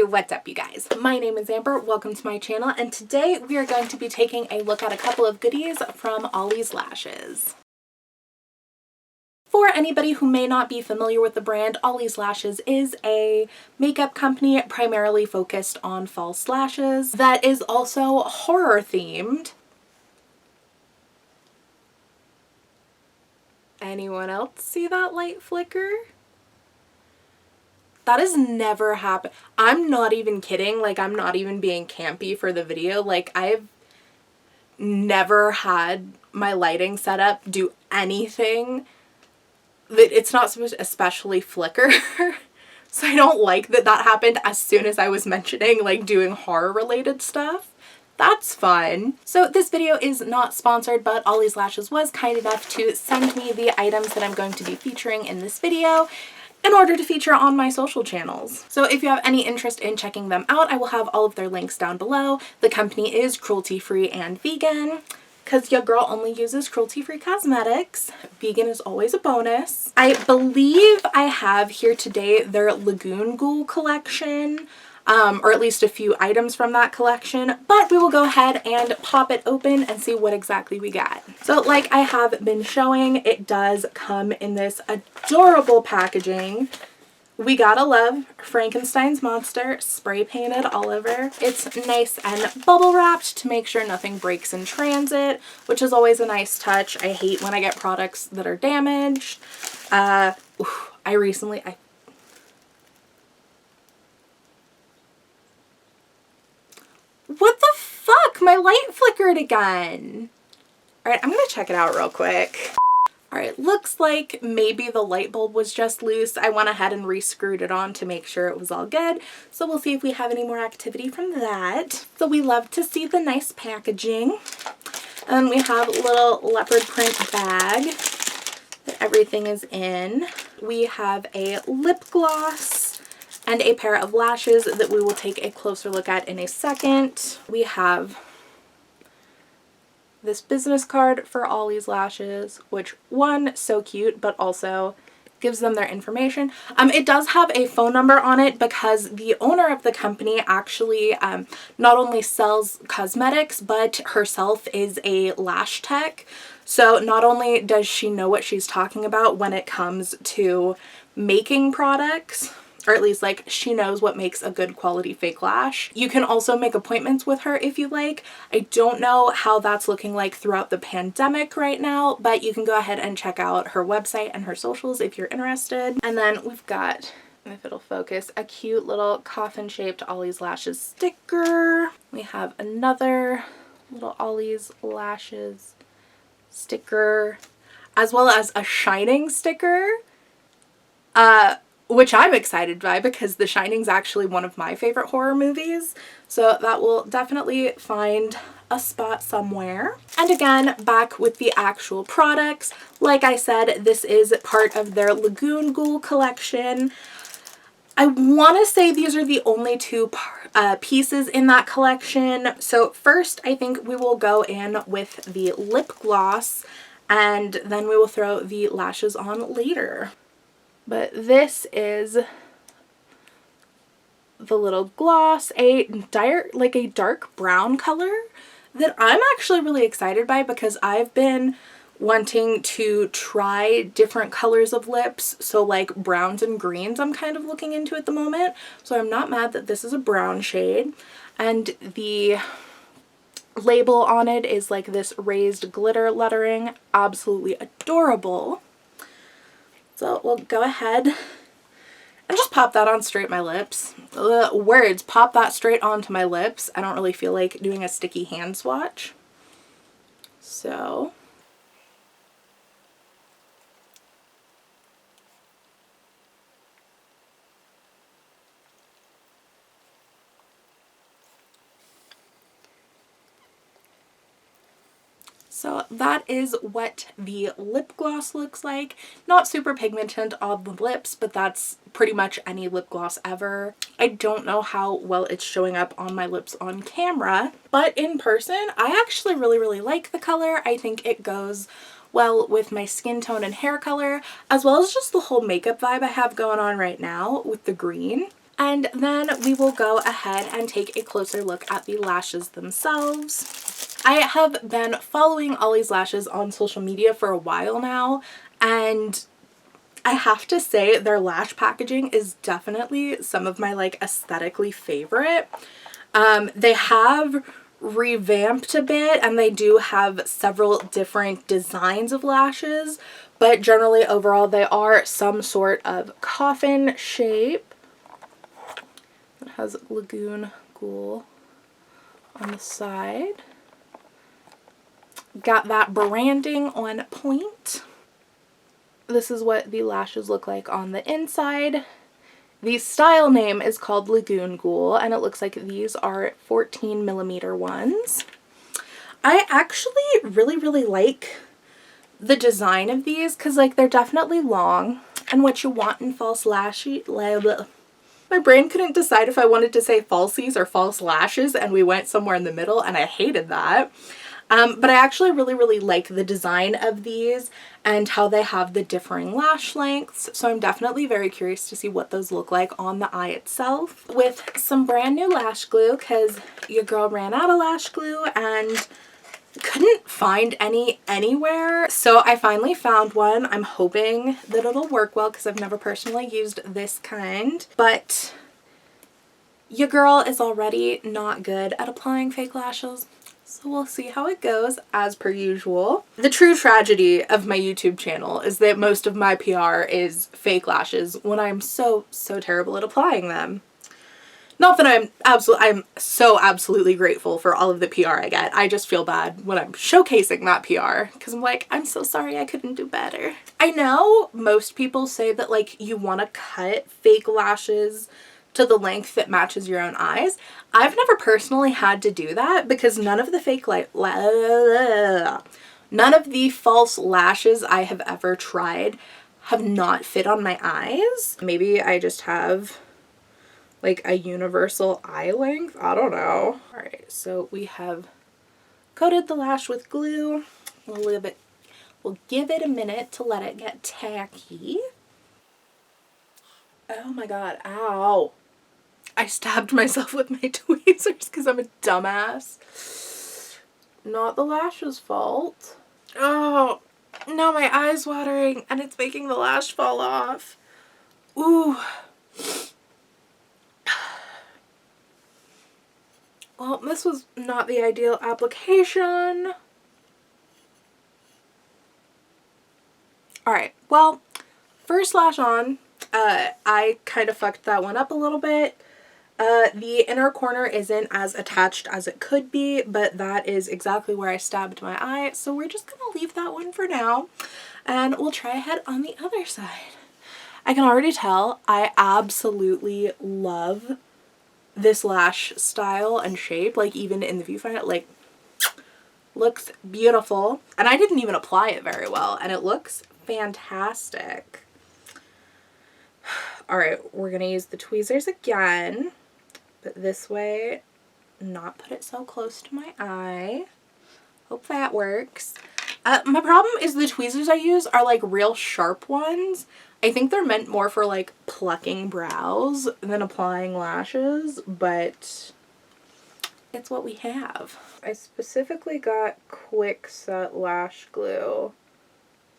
What's up, you guys? My name is Amber, welcome to my channel, and today we are going to be taking a look at a couple of goodies from Ollie's Lashes. For anybody who may not be familiar with the brand, Ollie's Lashes is a makeup company primarily focused on false lashes that is also horror themed. Anyone else see that light flicker? That has never happened. I'm not even kidding. Like, I'm not even being campy for the video. Like, I've never had my lighting set up do anything that it's not supposed to especially flicker. So I don't like that that happened as soon as I was mentioning like doing horror related stuff. That's fun. So this video is not sponsored, but Ollie's Lashes was kind enough to send me the items that I'm going to be featuring in this video in order to feature on my social channels. So if you have any interest in checking them out, I will have all of their links down below. The company is cruelty-free and vegan, because your girl only uses cruelty-free cosmetics. Vegan is always a bonus. I believe I have here today their Lagoon Ghoul collection, or at least a few items from that collection, but we will go ahead and pop it open and see what exactly we got. So like I have been showing, it does come in this adorable packaging. We gotta love Frankenstein's monster spray painted all over. It's nice and bubble wrapped to make sure nothing breaks in transit, which is always a nice touch. I hate when I get products that are damaged. What the fuck? My light flickered again. Alright, I'm gonna check it out real quick. Alright, looks like maybe the light bulb was just loose. I went ahead and re-screwed it on to make sure it was all good. So we'll see if we have any more activity from that. So we love to see the nice packaging. And we have a little leopard print bag that everything is in. We have a lip gloss and a pair of lashes that we will take a closer look at in a second. We have this business card for Ollie's Lashes, which one, so cute, but also gives them their information. It does have a phone number on it because the owner of the company actually not only sells cosmetics, but herself is a lash tech. So not only does she know what she's talking about when it comes to making products, or at least like she knows what makes a good quality fake lash. You can also make appointments with her if you like. I don't know how that's looking like throughout the pandemic right now, but you can go ahead and check out her website and her socials if you're interested. And then we've got, if it'll focus, a cute little coffin shaped Ollie's Lashes sticker. We have another little Ollie's Lashes sticker, as well as a Shining sticker. Which I'm excited by because The Shining's actually one of my favorite horror movies. So that will definitely find a spot somewhere. And again, back with the actual products. Like I said, this is part of their Lagoon Ghoul collection. I want to say these are the only two pieces in that collection. So first, I think we will go in with the lip gloss, and then we will throw the lashes on later. But this is the little gloss, a dark brown color that I'm actually really excited by because I've been wanting to try different colors of lips. So like browns and greens I'm kind of looking into at the moment. So I'm not mad that this is a brown shade. And the label on it is like this raised glitter lettering. Absolutely adorable. So we'll go ahead and just pop that on straight my lips. Words, pop that straight onto my lips. I don't really feel like doing a sticky hand swatch. So that is what the lip gloss looks like. Not super pigmented on the lips, but that's pretty much any lip gloss ever. I don't know how well it's showing up on my lips on camera, but in person, I actually really like the color. I think it goes well with my skin tone and hair color, as well as just the whole makeup vibe I have going on right now with the green. And then we will go ahead and take a closer look at the lashes themselves. I have been following Ollie's lashes on social media for a while now, and I have to say their lash packaging is definitely some of my like aesthetically favorite. They have revamped a bit, and they do have several different designs of lashes, but generally overall they are some sort of coffin shape. It has Lagoon Ghoul on the side. Got that branding on point. This is what the lashes look like on the inside. The style name is called Lagoon Ghoul, and it looks like these are 14mm ones. I actually really like the design of these because like they're definitely long and what you want in false lashes. My brain couldn't decide if I wanted to say falsies or false lashes, and we went somewhere in the middle, and I hated that. But I actually really like the design of these and how they have the differing lash lengths. So I'm definitely very curious to see what those look like on the eye itself. With some brand new lash glue, because your girl ran out of lash glue and couldn't find any anywhere. So I finally found one. I'm hoping that it'll work well because I've never personally used this kind. But your girl is already not good at applying fake lashes. So we'll see how it goes as per usual. The true tragedy of my YouTube channel is that most of my PR is fake lashes when I'm so terrible at applying them. Not that I'm so absolutely grateful for all of the PR I get. I just feel bad when I'm showcasing that PR because I'm like, I'm so sorry I couldn't do better. I know most people say that like you want to cut fake lashes to the length that matches your own eyes. I've never personally had to do that because none of the none of the false lashes I have ever tried have not fit on my eyes. Maybe I just have like a universal eye length. I don't know. All right, so we have coated the lash with glue. We'll give it a minute to let it get tacky. Oh my god, ow. I stabbed myself with my tweezers because I'm a dumbass. Not the lash's fault. Oh, now my eye's watering and it's making the lash fall off. Ooh. Well, this was not the ideal application. Alright, well, first lash on, I kind of fucked that one up a little bit. The inner corner isn't as attached as it could be, but that is exactly where I stabbed my eye, so we're just gonna leave that one for now, and we'll try ahead on the other side. I can already tell I absolutely love this lash style and shape, like even in the viewfinder, like looks beautiful, and I didn't even apply it very well, and it looks fantastic. All right, we're gonna use the tweezers again, but this way, not put it so close to my eye. Hope that works. My problem is the tweezers I use are like real sharp ones. I think they're meant more for like plucking brows than applying lashes, but it's what we have. I specifically got quick set lash glue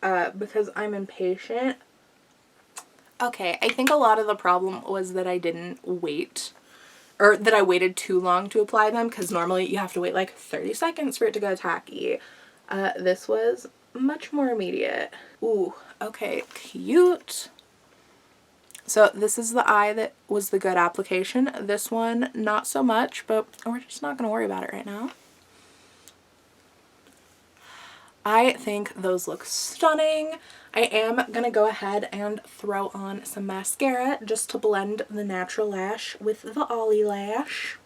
because I'm impatient. Okay, I think a lot of the problem was that I didn't wait, or that I waited too long to apply them, because normally you have to wait like 30 seconds for it to go tacky. This was much more immediate. Ooh, okay, cute. So this is the eye that was the good application. This one, not so much, but we're just not going to worry about it right now. I think those look stunning. I am going to go ahead and throw on some mascara just to blend the natural lash with the Ollie lash.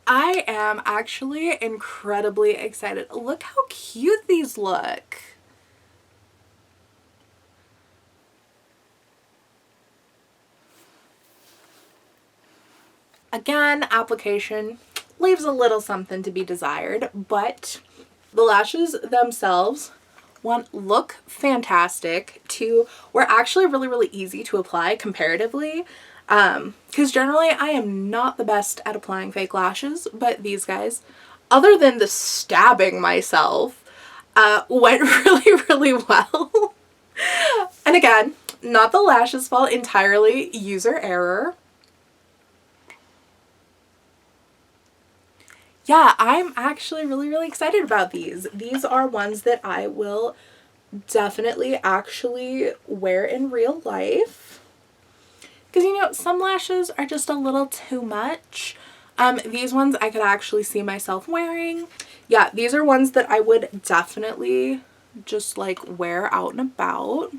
I am actually incredibly excited. Look how cute these look. Again, application leaves a little something to be desired. But the lashes themselves, one, look fantastic. Two, were actually really easy to apply comparatively. Because generally I am not the best at applying fake lashes, but these guys, other than the stabbing myself, went really well. And again, not the lashes' fault entirely, user error. Yeah, I'm actually really excited about these. These are ones that I will definitely actually wear in real life. Because, you know, some lashes are just a little too much. These ones I could actually see myself wearing. Yeah, these are ones that I would definitely just like wear out and about.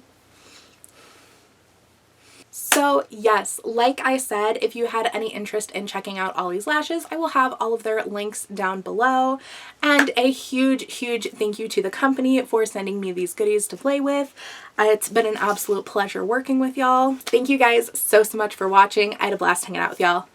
So yes, like I said, if you had any interest in checking out Ollie's lashes, I will have all of their links down below. And a huge thank you to the company for sending me these goodies to play with. It's been an absolute pleasure working with y'all. Thank you guys so much for watching. I had a blast hanging out with y'all.